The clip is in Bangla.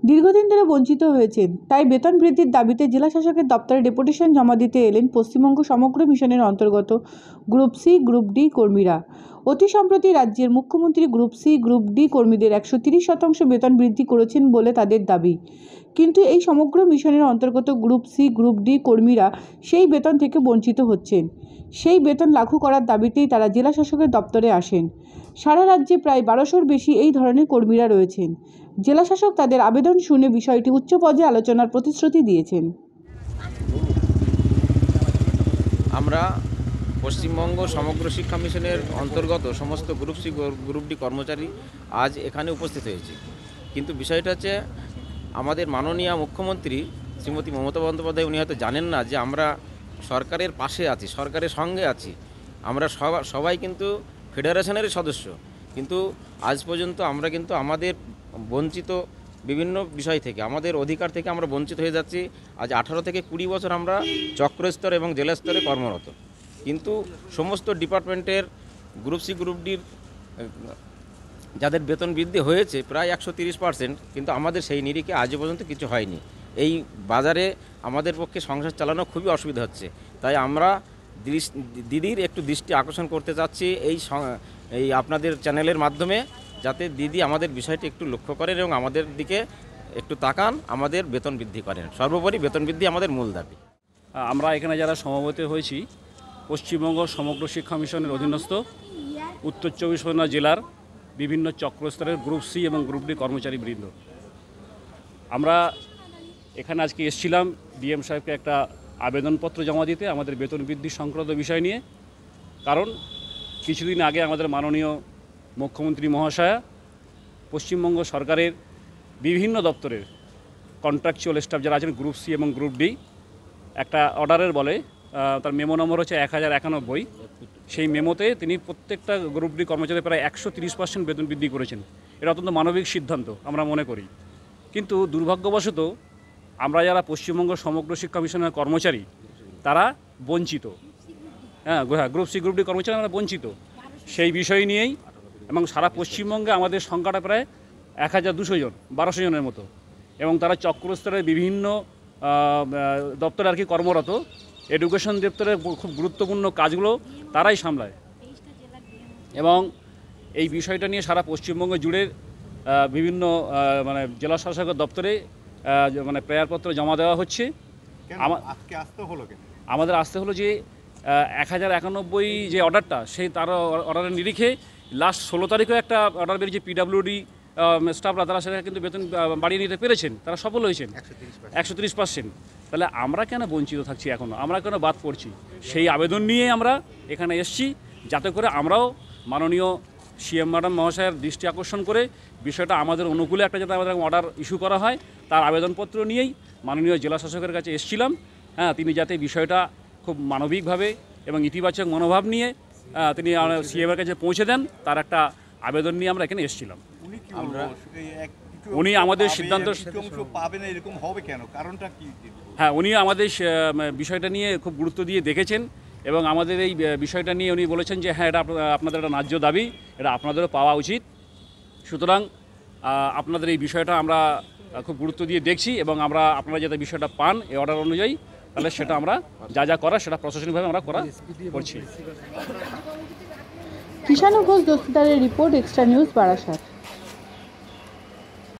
দীর্ঘদিন ধরে বঞ্চিত হয়েছেন, তাই বেতন বৃদ্ধির দাবিতে জেলা শাসকের দপ্তরে ডেপুটেশন জমা দিতে এলেন পশ্চিমবঙ্গ সমগ্র মিশনের অন্তর্গত গ্রুপ সি গ্রুপ ডি কর্মীরা। অতি সম্প্রতি রাজ্যের মুখ্যমন্ত্রী গ্রুপ সি গ্রুপ ডি কর্মীদের 130% বেতন বৃদ্ধি করেছেন বলে তাদের দাবি। কিন্তু এই সমগ্র মিশনের অন্তর্গত গ্রুপ সি গ্রুপ ডি কর্মীরা সেই বেতন থেকে বঞ্চিত হচ্ছেন। সেই বেতন লাগু করার দাবিতেই তারা জেলা শাসকের দপ্তরে আসেন। সারা রাজ্যে প্রায় 1200-র বেশি এই ধরনের কর্মীরা রয়েছেন। জেলা শাসক তাদের আবেদন শুনে বিষয়টি উচ্চ পর্যায়ে আলোচনার প্রতিশ্রুতি দিয়েছেন। আমরা পশ্চিমবঙ্গ সমগ্র শিক্ষা মিশনের অন্তর্গত সমস্ত গ্রুপ সি গ্রুপ ডি কর্মচারী আজ এখানে উপস্থিত হয়েছি। কিন্তু বিষয়টা হচ্ছে আমাদের মাননীয় মুখ্যমন্ত্রী শ্রীমতী মমতা বন্দ্যোপাধ্যায় উনি হয়তো জানেন না যে আমরা সরকারের পাশে আছি, সরকারের সঙ্গে আছি। আমরা সবাই কিন্তু ফেডারেশনের সদস্য, কিন্তু আজ পর্যন্ত আমরা কিন্তু আমাদের বঞ্চিত বিভিন্ন বিষয় থেকে, আমাদের অধিকার থেকে আমরা বঞ্চিত হয়ে যাচ্ছি। আজ 18 থেকে 20 বছর আমরা চক্রস্তর এবং জেলা স্তরে কর্মরত, কিন্তু সমস্ত ডিপার্টমেন্টের গ্রুপ সি গ্রুপ ডির যাদের বেতন বৃদ্ধি হয়েছে প্রায় 130%, কিন্তু আমাদের সেই নিরিখে আজ পর্যন্ত কিছু হয়নি। এই বাজারে আমাদের পক্ষে সংসার চালানো খুবই অসুবিধা হচ্ছে। তাই আমরা দিদির একটু দৃষ্টি আকর্ষণ করতে চাচ্ছি এই আপনাদের চ্যানেলের মাধ্যমে, যাতে দিদি আমাদের বিষয়টি একটু লক্ষ্য করেন এবং আমাদের দিকে একটু তাকান, আমাদের বেতন বৃদ্ধি করেন। সর্বোপরি বেতন বৃদ্ধি আমাদের মূল দাবি। আমরা এখানে যারা সমবেত হয়েছি পশ্চিমবঙ্গ সমগ্র শিক্ষা মিশনের অধীনস্থ উত্তর 24 পরগনা জেলার বিভিন্ন চক্রস্তরের গ্রুপ সি এবং গ্রুপ ডি কর্মচারী বৃন্দ, আমরা এখানে আজকে এসেছিলাম ডিএম সাহেবকে একটা আবেদনপত্র জমা দিতে আমাদের বেতন বৃদ্ধি সংক্রান্ত বিষয় নিয়ে। কারণ কিছুদিন আগে আমাদের মাননীয় মুখ্যমন্ত্রী মহাশয়া পশ্চিমবঙ্গ সরকারের বিভিন্ন দপ্তরের কন্ট্রাকচুয়াল স্টাফ যারা আছেন গ্রুপ সি এবং গ্রুপ ডি একটা অর্ডারের বলে, তার মেমো নম্বর হচ্ছে 1091। সেই মেমোতে তিনি প্রত্যেকটা গ্রুপ ডি কর্মচারী প্রায় 130% বেতন বৃদ্ধি করেছেন। এটা অত্যন্ত মানবিক সিদ্ধান্ত আমরা মনে করি। কিন্তু দুর্ভাগ্যবশত আমরা যারা পশ্চিমবঙ্গ সমগ্র শিক্ষা মিশনের কর্মচারী তারা বঞ্চিত। গ্রুপ সি গ্রুপ ডি কর্মচারী আমরা বঞ্চিত সেই বিষয় নিয়েই, এবং সারা পশ্চিমবঙ্গে আমাদের সংখ্যাটা প্রায় 1200 জন, 1200 জনের মতো, এবং তারা চক্রস্তরের বিভিন্ন দপ্তরে আর কি কর্মরত। এডুকেশন দপ্তরের খুব গুরুত্বপূর্ণ কাজগুলো তারাই সামলায়, এবং এই বিষয়টা নিয়ে সারা পশ্চিমবঙ্গ জুড়ে বিভিন্ন জেলা শাসকের দপ্তরে প্রেয়ারপত্র জমা দেওয়া হচ্ছে। আমাদের আসতে হলো যে 1091 যে অর্ডারটা, সেই তার অর্ডারের নিরিখে লাস্ট 16 তারিখেও একটা অর্ডার বেরিয়েছে। পিডাব্লিউডি স্টাফরা তারা সেটা কিন্তু বেতন বাড়িয়ে নিতে পেরেছেন, তারা সফল হয়েছেন 130%। তাহলে আমরা কেন বঞ্চিত থাকছি এখনও, আমরা কেন বাদ পড়ছি? সেই আবেদন নিয়ে আমরা এখানে এসেছি, যাতে করে আমরাও মাননীয় সিএম ম্যাডাম মহাশয়ের দৃষ্টি আকর্ষণ করে বিষয়টা আমাদের অনুকূলে একটা যাতে আমাদের অর্ডার ইস্যু করা হয়, তার আবেদনপত্র নিয়েই মাননীয় জেলা শাসকের কাছে এসেছিলাম। তিনি যাতে বিষয়টা খুব মানবিকভাবে এবং ইতিবাচক মনোভাব নিয়ে তিনি সিএমের কাছে পৌঁছে দেন, তার একটা আবেদন নিয়ে আমরা এখানে এসেছিলাম। উনি আমাদের সিদ্ধান্ত পাবেন এরকম হবে কেন, কারণটা কি? উনি আমাদের বিষয়টা নিয়ে খুব গুরুত্ব দিয়ে দেখেছেন, এবং আমাদের এই বিষয়টা নিয়ে উনি বলেছেন যে হ্যাঁ, এটা আপনাদের একটা ন্যায্য দাবি, এটা আপনাদেরও পাওয়া উচিত। সুতরাং আপনাদের এই বিষয়টা আমরা খুব গুরুত্ব দিয়ে দেখছি, এবং আপনারা যাতে বিষয়টা পান এই অর্ডার অনুযায়ী, তাহলে সেটা আমরা যা করার সেটা প্রশাসনিকভাবে আমরা করছি। কিষাণু ঘোষ দস্তিদারের রিপোর্ট, এক্সট্রা নিউজ, বারাসাত।